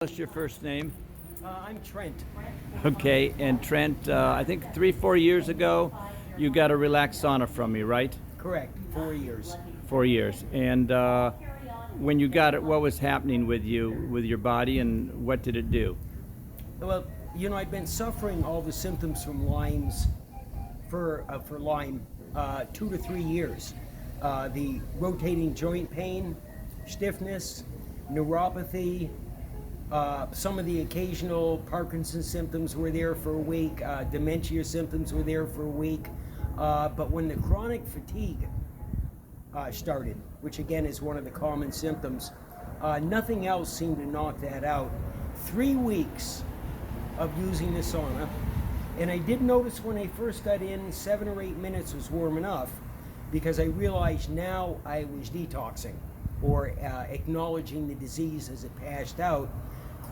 What's your first name? I'm Trent. Okay, and Trent, I think 3-4 years ago, you got a Relax Sauna from me, right? Correct. 4 years. 4 years. And when you got it, what was happening with you, with your body, and what did it do? Well, I've been suffering all the symptoms from Lyme's for Lyme 2 to 3 years. The rotating joint pain, stiffness, neuropathy. Some of the occasional Parkinson's symptoms were there for a week. Dementia symptoms were there for a week. But when the chronic fatigue started, which again is one of the common symptoms, nothing else seemed to knock that out. 3 weeks of using the sauna, and I did notice when I first got in, 7 or 8 minutes was warm enough, because I realized now I was detoxing, or acknowledging the disease as it passed out.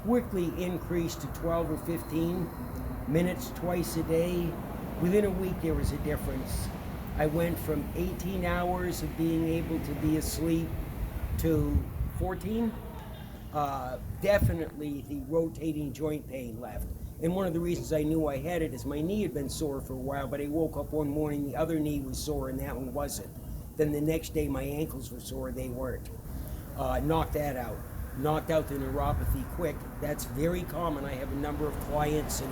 Quickly increased to 12 or 15 minutes twice a day. Within a week there was a difference. I went from 18 hours of being able to be asleep to 14. Definitely the rotating joint pain left. And one of the reasons I knew I had it is my knee had been sore for a while, but I woke up one morning, the other knee was sore and that one wasn't. Then the next day my ankles were sore, they weren't. Knocked that out. Knocked out the neuropathy quick. That's very common. I have a number of clients that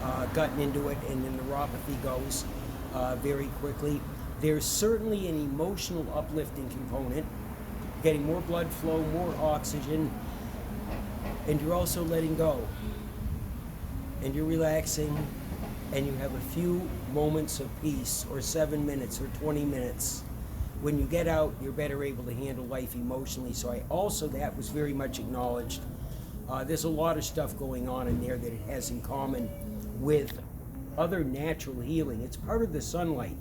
have gotten into it, and the neuropathy goes very quickly. There's certainly an emotional uplifting component, getting more blood flow, more oxygen, and you're also letting go. And you're relaxing, and you have a few moments of peace, or 7 minutes, or 20 minutes. When you get out, you're better able to handle life emotionally. So that was very much acknowledged. There's a lot of stuff going on in there that it has in common with other natural healing. It's part of the sunlight.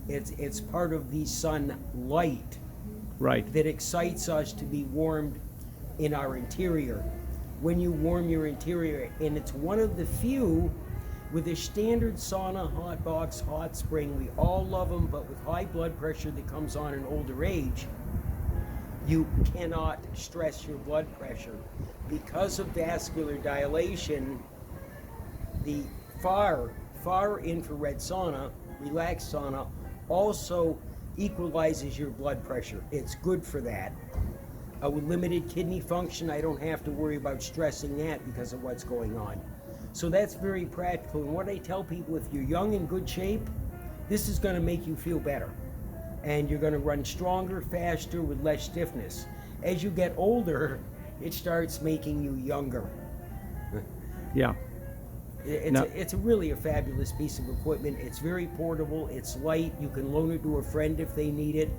It's part of the sunlight, right, that excites us to be warmed in our interior. When you warm your interior, and it's one of the few. With a standard sauna, hot box, hot spring, we all love them, but with high blood pressure that comes on in older age, you cannot stress your blood pressure. Because of vascular dilation, the far infrared sauna, Relax Sauna, also equalizes your blood pressure. It's good for that. With limited kidney function, I don't have to worry about stressing that because of what's going on. So that's very practical. And what I tell people, if you're young and good shape, this is going to make you feel better. And you're going to run stronger, faster, with less stiffness. As you get older, it starts making you younger. Yeah. It's really a fabulous piece of equipment. It's very portable. It's light. You can loan it to a friend if they need it.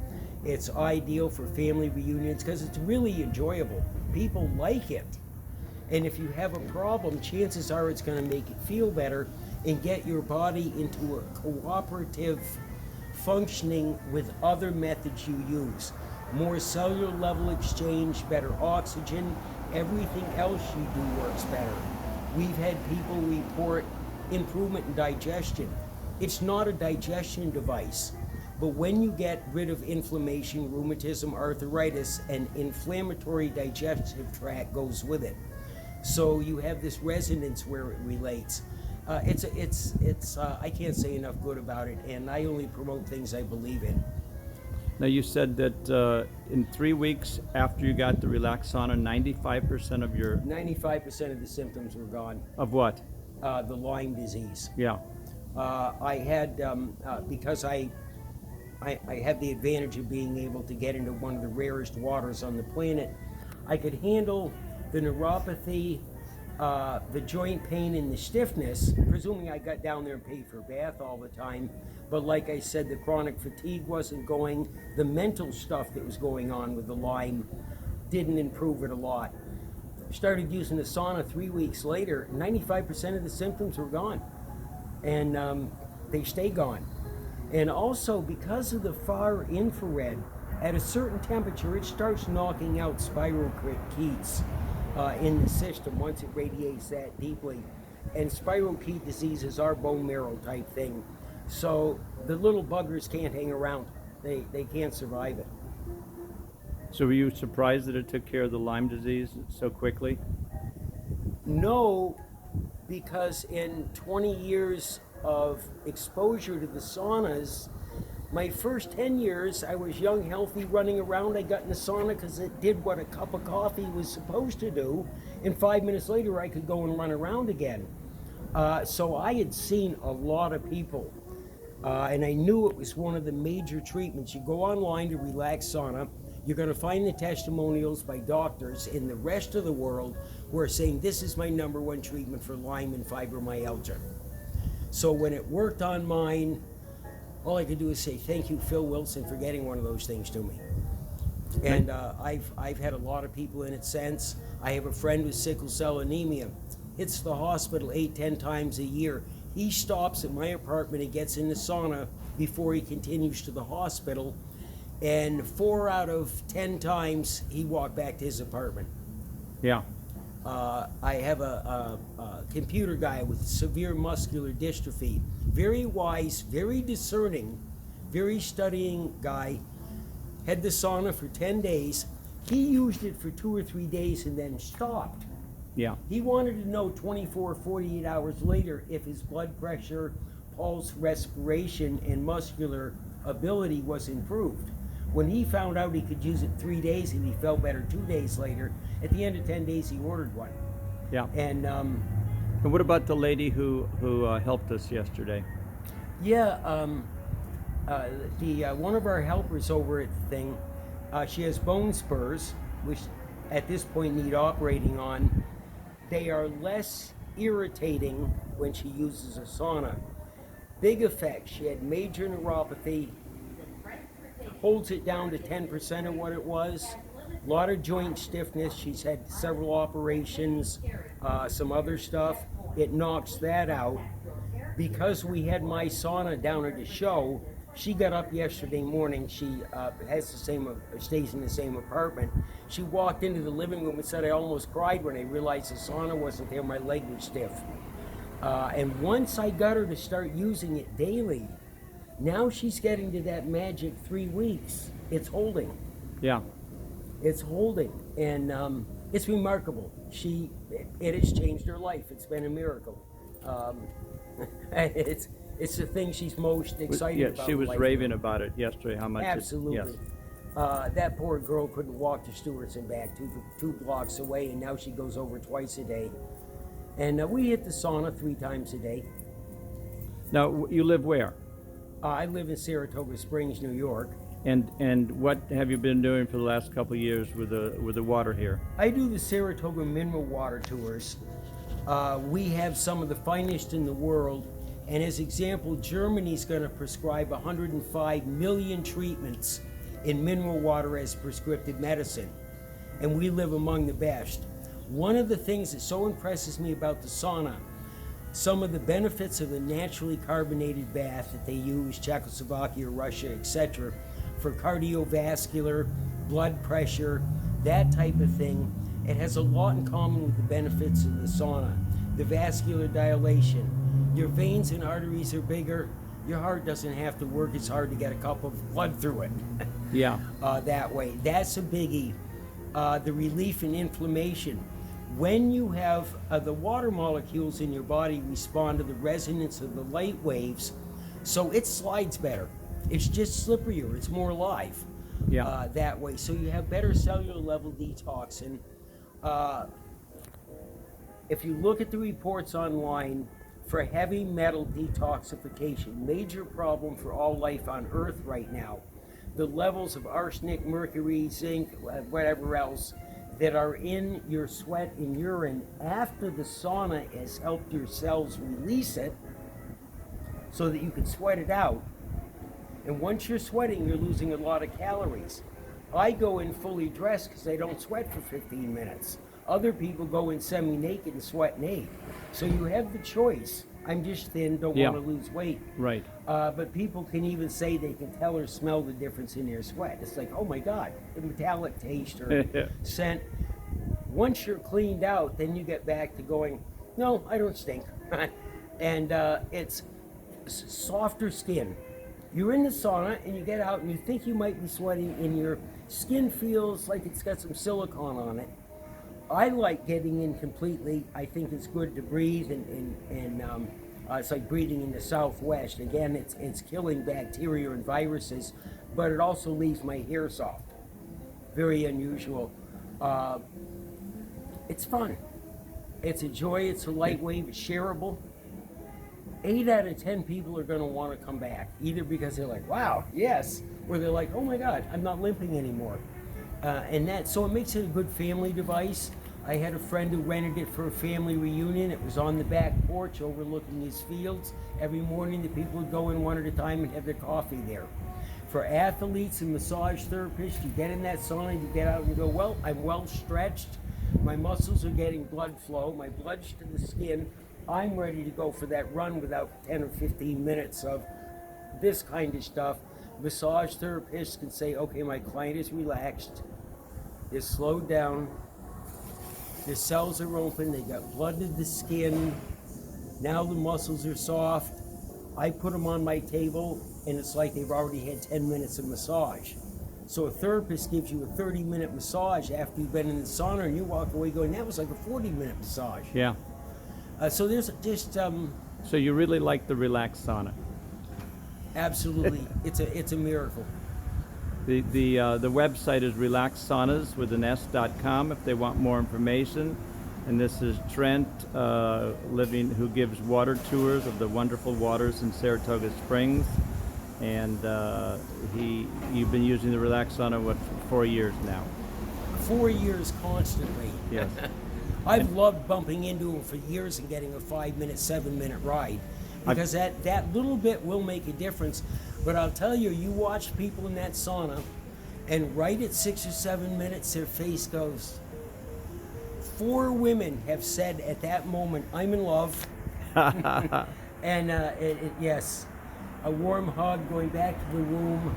It's ideal for family reunions because it's really enjoyable. People like it. And if you have a problem, chances are it's going to make it feel better and get your body into a cooperative functioning with other methods you use. More cellular level exchange, better oxygen, everything else you do works better. We've had people report improvement in digestion. It's not a digestion device, but when you get rid of inflammation, rheumatism, arthritis, an inflammatory digestive tract goes with it. So you have this resonance where it relates. I can't say enough good about it, and I only promote things I believe in. Now you said that in 3 weeks after you got the Relax Sauna, 95% of your... 95% of the symptoms were gone. Of what? The Lyme disease. Yeah. I had, because I had the advantage of being able to get into one of the rarest waters on the planet, I could handle the neuropathy, the joint pain, and the stiffness, presuming I got down there and paid for a bath all the time. But like I said, the chronic fatigue wasn't going. The mental stuff that was going on with the Lyme didn't improve it a lot. Started using the sauna 3 weeks later, 95% of the symptoms were gone. And they stay gone. And also, because of the far infrared, at a certain temperature, it starts knocking out spirochetes in the system once it radiates that deeply. And spirochete diseases are bone marrow type thing. So the little buggers can't hang around. They can't survive it. So were you surprised that it took care of the Lyme disease so quickly? No, because in 20 years of exposure to the saunas, my first 10 years, I was young, healthy, running around. I got in the sauna because it did what a cup of coffee was supposed to do. And 5 minutes later, I could go and run around again. So I had seen a lot of people. And I knew it was one of the major treatments. You go online to Relax Sauna, you're going to find the testimonials by doctors in the rest of the world who are saying, this is my #1 treatment for Lyme and fibromyalgia. So when it worked on mine, all I could do is say, thank you, Phil Wilson, for getting one of those things to me. And I've had a lot of people in it since. I have a friend with sickle cell anemia. Hits the hospital 8-10 times a year. He stops at my apartment and gets in the sauna before he continues to the hospital. And 4 out of 10 times, he walked back to his apartment. Yeah. I have a computer guy with severe muscular dystrophy. Very wise, very discerning, very studying guy. Had the sauna for 10 days. He used it for 2 or 3 days and then stopped. Yeah. He wanted to know 24, 48 hours later if his blood pressure, pulse, respiration, and muscular ability was improved. When he found out he could use it 3 days and he felt better 2 days later, at the end of 10 days he ordered one. Yeah. And And what about the lady who helped us yesterday? yeah, one of our helpers over at the thing, she has bone spurs, which at this point need operating on. They are less irritating when she uses a sauna. Big effect. She had major neuropathy, holds it down to 10% of what it was. A lot of joint stiffness. She's had several operations, some other stuff. It knocks that out. Because we had my sauna down at the show, she got up yesterday morning. She stays in the same apartment. She walked into the living room and said, I almost cried when I realized the sauna wasn't there. My leg was stiff. And once I got her to start using it daily, now she's getting to that magic 3 weeks. It's holding. Yeah. It's holding. And it's remarkable. It has changed her life. It's been a miracle. It's the thing she's most excited Yeah, about. she was raving about it yesterday, how much Absolutely. Yes. That poor girl couldn't walk to Stewart's and back, two blocks away, and now she goes over twice a day. And we hit the sauna 3 times a day. Now, you live where? I live in Saratoga Springs, New York. And what have you been doing for the last couple of years with the water here? I do the Saratoga mineral water tours. We have some of the finest in the world. And as example, Germany's going to prescribe 105 million treatments in mineral water as prescriptive medicine. And we live among the best. One of the things that so impresses me about the sauna, some of the benefits of the naturally carbonated bath that they use, Czechoslovakia, Russia, etc., for cardiovascular, blood pressure, that type of thing. It has a lot in common with the benefits of the sauna. The vascular dilation. Your veins and arteries are bigger. Your heart doesn't have to work as hard to get a cup of blood through it. Yeah. That way. That's a biggie. The relief in inflammation. When you have the water molecules in your body respond to the resonance of the light waves, so it slides better. It's just slipperier. It's more alive. Yeah. That way. So you have better cellular level detoxin. If you look at the reports online for heavy metal detoxification, major problem for all life on Earth right now, the levels of arsenic, mercury, zinc, whatever else that are in your sweat and urine after the sauna has helped your cells release it so that you can sweat it out. And once you're sweating, you're losing a lot of calories. I go in fully dressed because I don't sweat for 15 minutes. Other people go in semi-naked and sweat naked. So you have the choice. I'm just thin, don't want to lose weight. Right. But people can even say they can tell or smell the difference in their sweat. It's like, oh my God, the metallic taste or scent. Once you're cleaned out, then you get back to going, no, I don't stink. And it's softer skin. You're in the sauna and you get out and you think you might be sweating in your Skin feels like it's got some silicone on it. I like getting in completely. I think it's good to breathe, and it's like breathing in the Southwest. Again, it's killing bacteria and viruses, but it also leaves my hair soft. Very unusual. It's fun. It's a joy. It's a lightweight. It's shareable. 8 out of 10 people are going to want to come back, either because they're like, wow, yes, or they're like, oh my God, I'm not limping anymore. So it makes it a good family device. I had a friend who rented it for a family reunion. It was on the back porch overlooking his fields. Every morning the people would go in one at a time and have their coffee there. For athletes and massage therapists, you get in that sauna, you get out and go, well, I'm well stretched. My muscles are getting blood flow. My blood's to the skin. I'm ready to go for that run without 10 or 15 minutes of this kind of stuff. Massage therapists can say, okay, my client is relaxed, they're slowed down, their cells are open, they got blood to the skin, now the muscles are soft. I put them on my table, and it's like they've already had 10 minutes of massage. So a therapist gives you a 30-minute massage after you've been in the sauna, and you walk away going, that was like a 40-minute massage. Yeah. So there's just So you really like the Relax Sauna. absolutely, it's a miracle. The website is relaxsaunas.com if they want more information. And this is Trent who gives water tours of the wonderful waters in Saratoga Springs. And you've been using the Relax Sauna for 4 years now. 4 years constantly. Yes. I've loved bumping into them for years and getting a 5-minute, 7-minute ride, because that little bit will make a difference. But I'll tell you, you watch people in that sauna, and right at 6 or 7 minutes, their face goes. 4 women have said at that moment, I'm in love. And yes, a warm hug, going back to the room.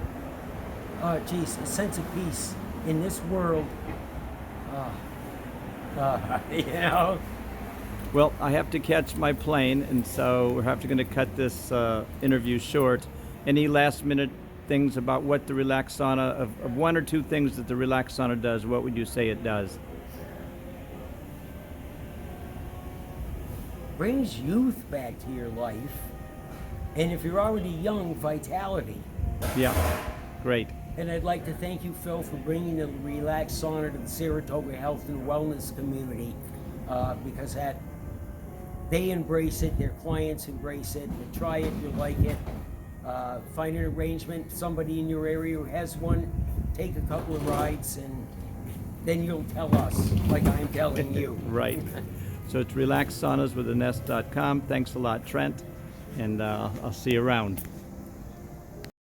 Oh, geez, a sense of peace in this world. You know? Well, I have to catch my plane, and so we're going to cut this interview short. Any last minute things about what the Relax Sauna, of 1 or 2 things that the Relax Sauna does, what would you say it does? Brings youth back to your life, and if you're already young, vitality. Yeah, great. And I'd like to thank you, Phil, for bringing the Relax Sauna to the Saratoga health and wellness community, because they embrace it, their clients embrace it. You try it, you like it. Find an arrangement, somebody in your area who has one, take a couple of rides, and then you'll tell us, like I'm telling you. Right. So it's relaxsaunas.com. Thanks a lot, Trent, and I'll see you around.